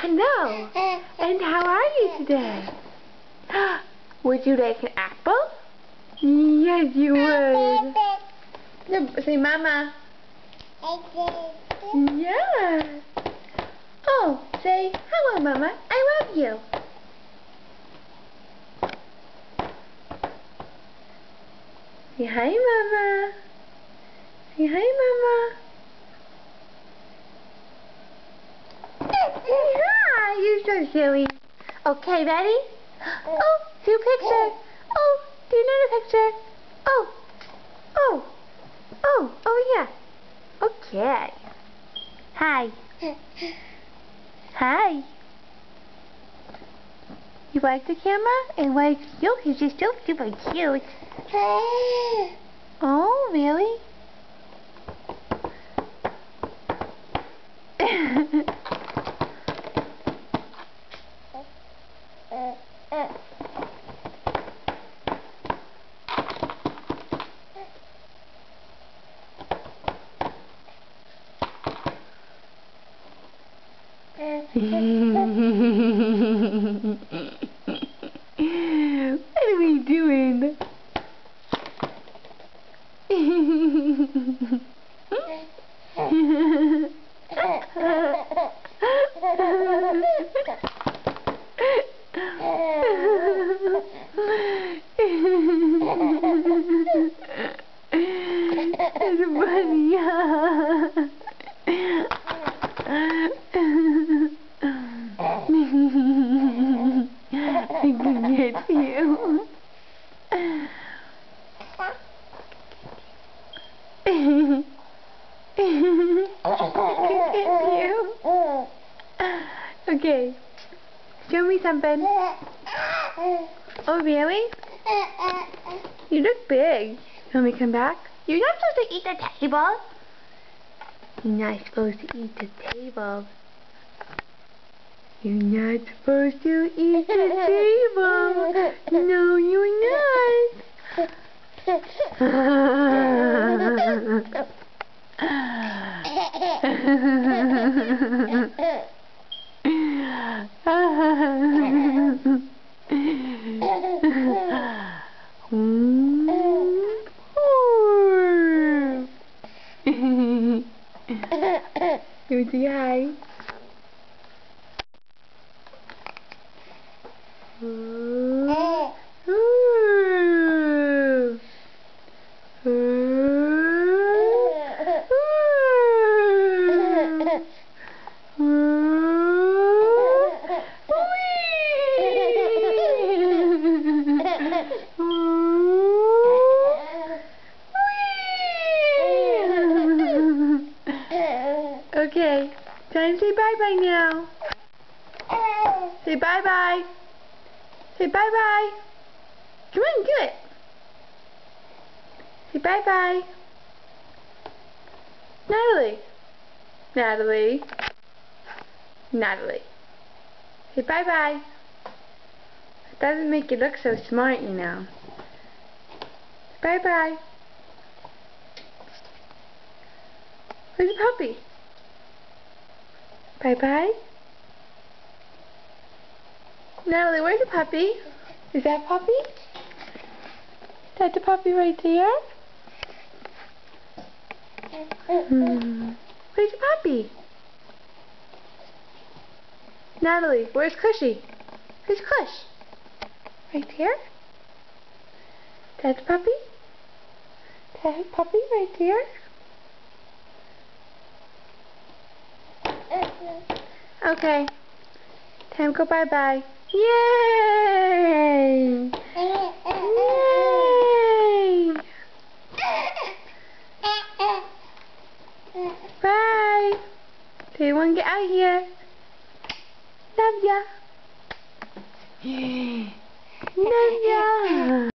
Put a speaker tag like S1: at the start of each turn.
S1: Hello. And how are you today? Would you like an apple? Yes, you would. No, say mama. Yes. Oh, say hello, mama. I love you. Say hi, mama. Say hi, mama. Hi, you're so silly. Okay, ready? Oh, do a picture. Oh, do another picture. Oh, oh, oh yeah. Okay. Hi. Hi. You like the camera? And like you, he's just so super cute. Oh, really? What are we doing? It's funny. I can get you. I can get you. Okay. Show me something. Oh, really? You look big. Let me come back. You're not supposed to eat the table. You're not supposed to eat the table. You're not supposed to eat the table. No, you're not. You say hi. Okay, time to say bye-bye now. Say bye-bye. Say bye-bye. Come on, do it. Say bye-bye. Natalie. Natalie. Natalie. Say bye-bye. It doesn't make you look so smart, you know. Bye-bye. Where's the puppy? Bye-bye. Natalie, where's the puppy? Is that puppy? Is that the puppy right there? Where's the puppy? Natalie, where's Cushy? Where's Cush? Right there? That's the puppy? That's the puppy right there? Okay. Time to go bye-bye. Yay! Yay! Bye! Do you want to get out of here? Love ya! Love ya!